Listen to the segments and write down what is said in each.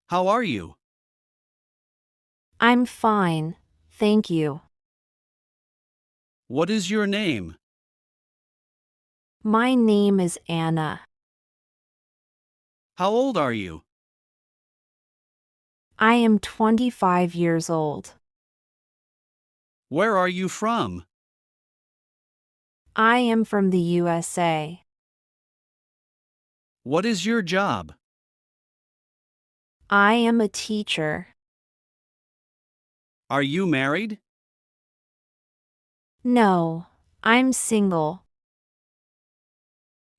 How are you? I'm fine, thank you. What is your name? My name is Anna. How old are you? I am 25 years old. Where are you from? I am from the USA. What is your job? I am a teacher. Are you married? No, I'm single.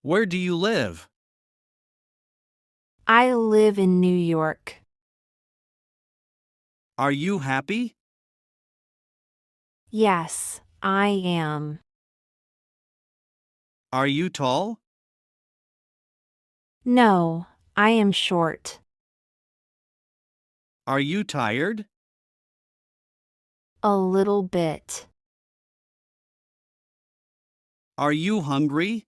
Where do you live? I live in New York. Are you happy? Yes, I am. Are you tall? No, I am short. Are you tired? A little bit. Are you hungry?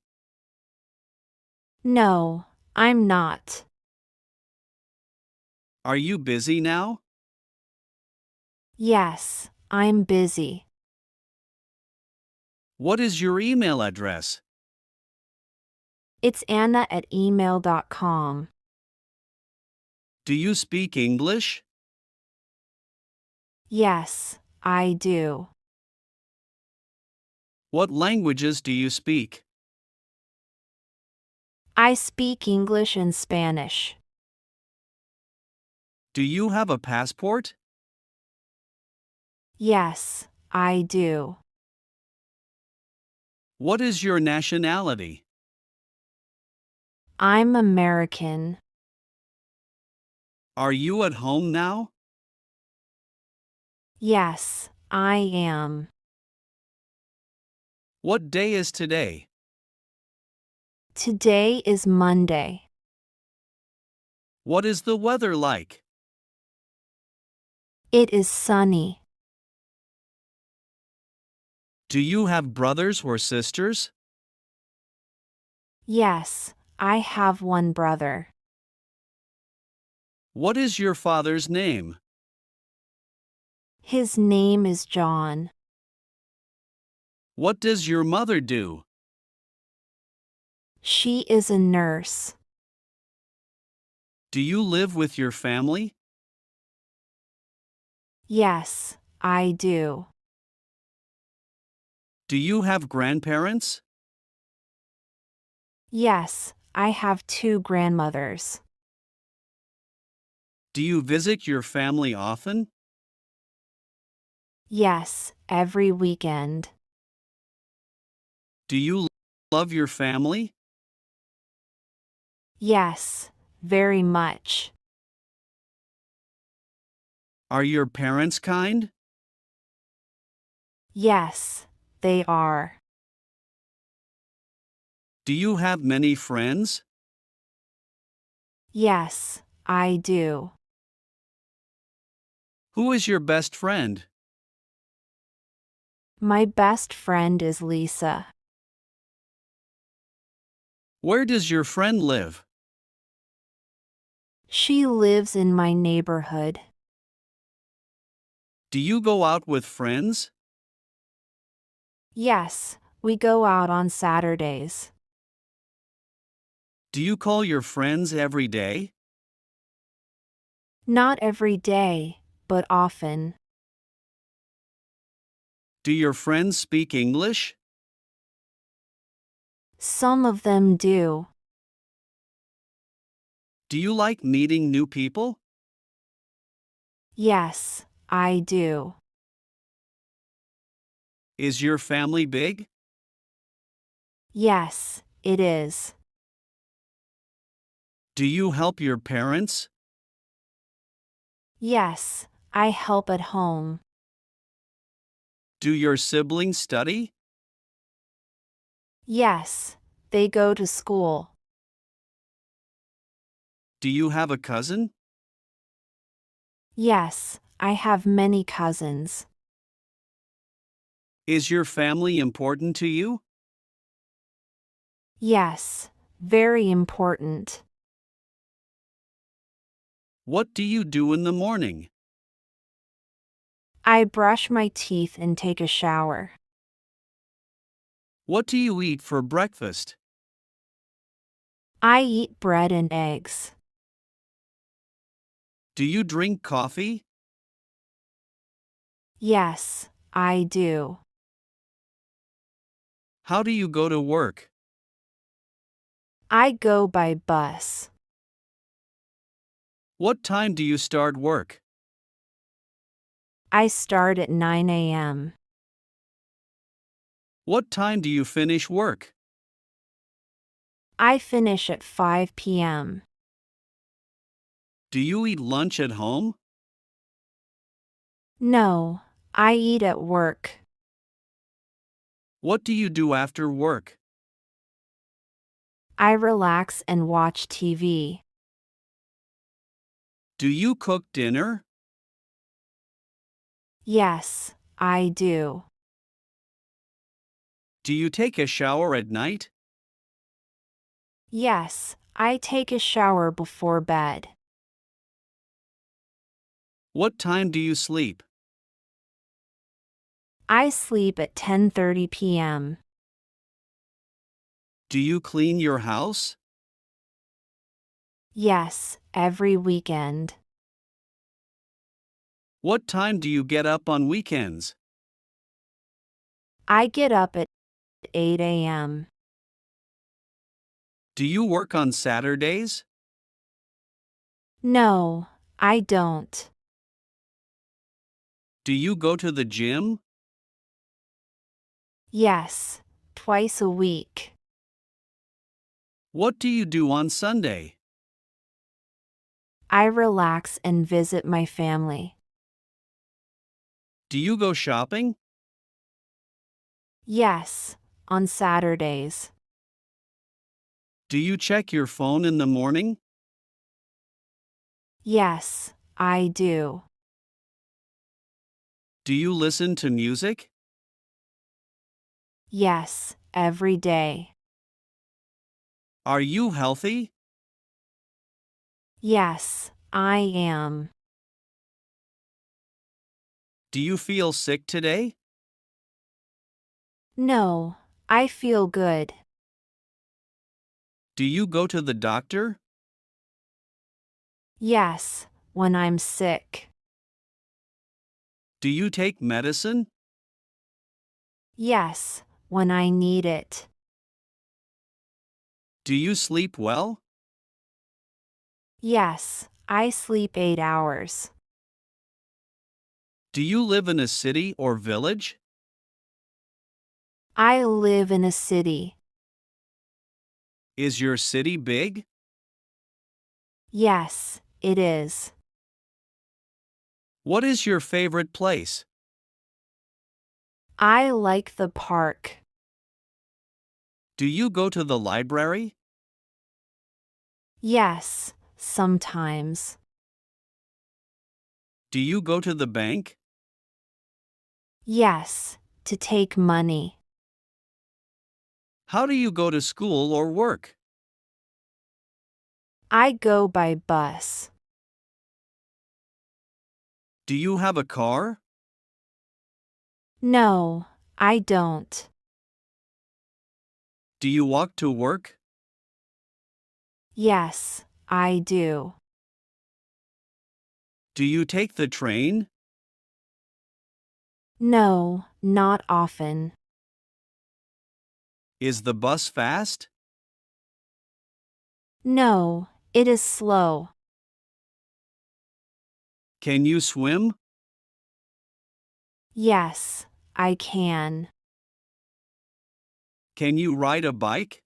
No, I'm not. Are you busy now? Yes, I'm busy. What is your email address? It's anna@email.com. Do you speak English? Yes, I do. What languages do you speak? I speak English and Spanish. Do you have a passport? Yes, I do. What is your nationality? I'm American. Are you at home now? Yes, I am. What day is today? Today is Monday. What is the weather like? It is sunny. Do you have brothers or sisters? Yes, I have one brother. What is your father's name? His name is John. What does your mother do? She is a nurse. Do you live with your family? Yes, I do. Do you have grandparents? Yes, I have two grandmothers. Do you visit your family often? Yes, every weekend. Do you love your family? Yes, very much. Are your parents kind? Yes, they are. Do you have many friends? Yes, I do. Who is your best friend? My best friend is Lisa. Where does your friend live? She lives in my neighborhood. Do you go out with friends? Yes, we go out on Saturdays. Do you call your friends every day? Not every day, but often. Do your friends speak English? Some of them do. Do you like meeting new people? Yes, I do. Is your family big? Yes, it is. Do you help your parents? Yes, I help at home. Do your siblings study? Yes, they go to school. Do you have a cousin? Yes, I have many cousins. Is your family important to you? Yes, very important. What do you do in the morning? I brush my teeth and take a shower. What do you eat for breakfast? I eat bread and eggs. Do you drink coffee? Yes, I do. How do you go to work? I go by bus. What time do you start work? I start at 9 a.m. What time do you finish work? I finish at 5 p.m. Do you eat lunch at home? No, I eat at work. What do you do after work? I relax and watch TV. Do you cook dinner? Yes, I do. Do you take a shower at night? Yes, I take a shower before bed. What time do you sleep? I sleep at 10:30 p.m. Do you clean your house? Yes, every weekend. What time do you get up on weekends? I get up at 8 a.m. Do you work on Saturdays? No, I don't. Do you go to the gym? Yes, twice a week. What do you do on Sunday? I relax and visit my family. Do you go shopping? Yes, on Saturdays. Do you check your phone in the morning? Yes, I do. Do you listen to music? Yes, every day. Are you healthy? Yes, I am. Do you feel sick today? No, I feel good. Do you go to the doctor? Yes, when I'm sick. Do you take medicine? Yes, when I need it. Do you sleep well? Yes, I sleep 8 hours. Do you live in a city or village? I live in a city. Is your city big? Yes, it is. What is your favorite place? I like the park. Do you go to the library? Yes, sometimes. Do you go to the bank? Yes, to take money. How do you go to school or work? I go by bus. Do you have a car? No, I don't. Do you walk to work? Yes, I do. Do you take the train? No, not often. Is the bus fast? No, it is slow. Can you swim? Yes, I can. Can you ride a bike?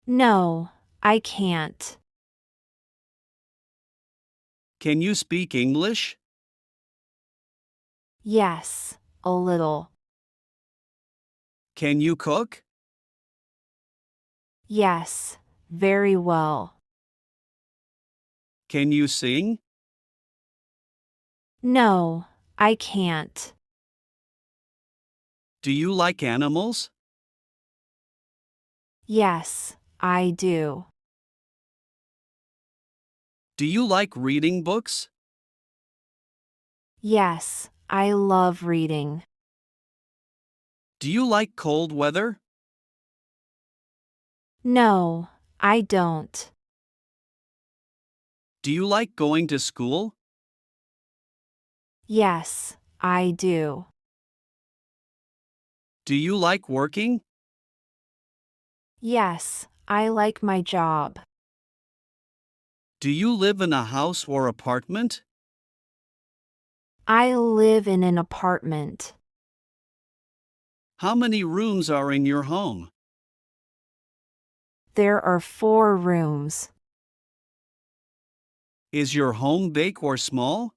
No, I can't. Can you speak English? Yes, a little. Can you cook? Yes, very well. Can you sing? No, I can't. Do you like animals? Yes, I do. Do you like reading books? Yes, I love reading. Do you like cold weather? No, I don't. Do you like going to school? Yes, I do. Do you like working? Yes, I like my job. Do you live in a house or apartment? I live in an apartment. How many rooms are in your home? There are 4 rooms. Is your home big or small?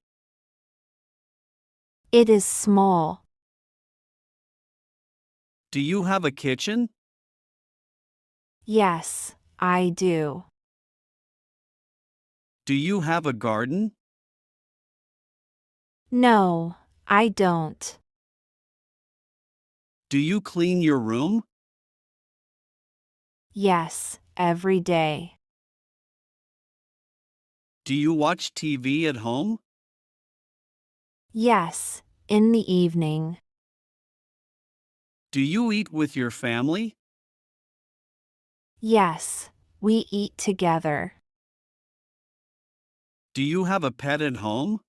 It is small. Do you have a kitchen? Yes, I do. Do you have a garden? No, I don't. Do you clean your room? Yes, every day. Do you watch TV at home? Yes, in the evening. Do you eat with your family? Yes, we eat together. Do you have a pet at home?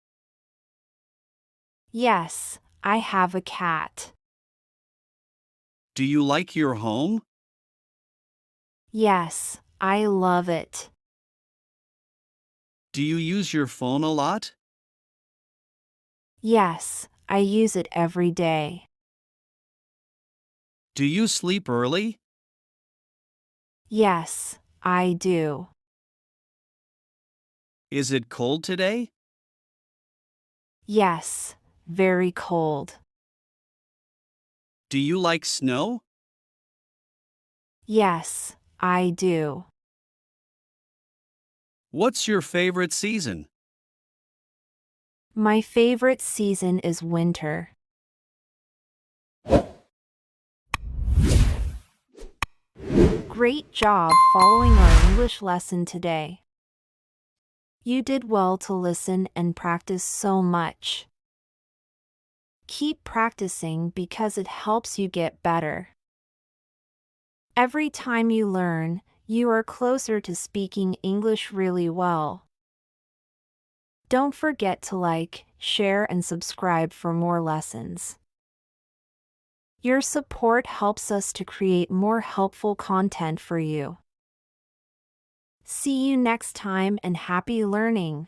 Yes, I have a cat. Do you like your home? Yes, I love it. Do you use your phone a lot? Yes, I use it every day. Do you sleep early? Yes, I do. Is it cold today? Yes, very cold. Do you like snow? Yes, I do. What's your favorite season? My favorite season is winter. Great job following our English lesson today. You did well to listen and practice so much. Keep practicing because it helps you get better. Every time you learn, you are closer to speaking English really well. Don't forget to like, share, and subscribe for more lessons. Your support helps us to create more helpful content for you. See you next time and happy learning!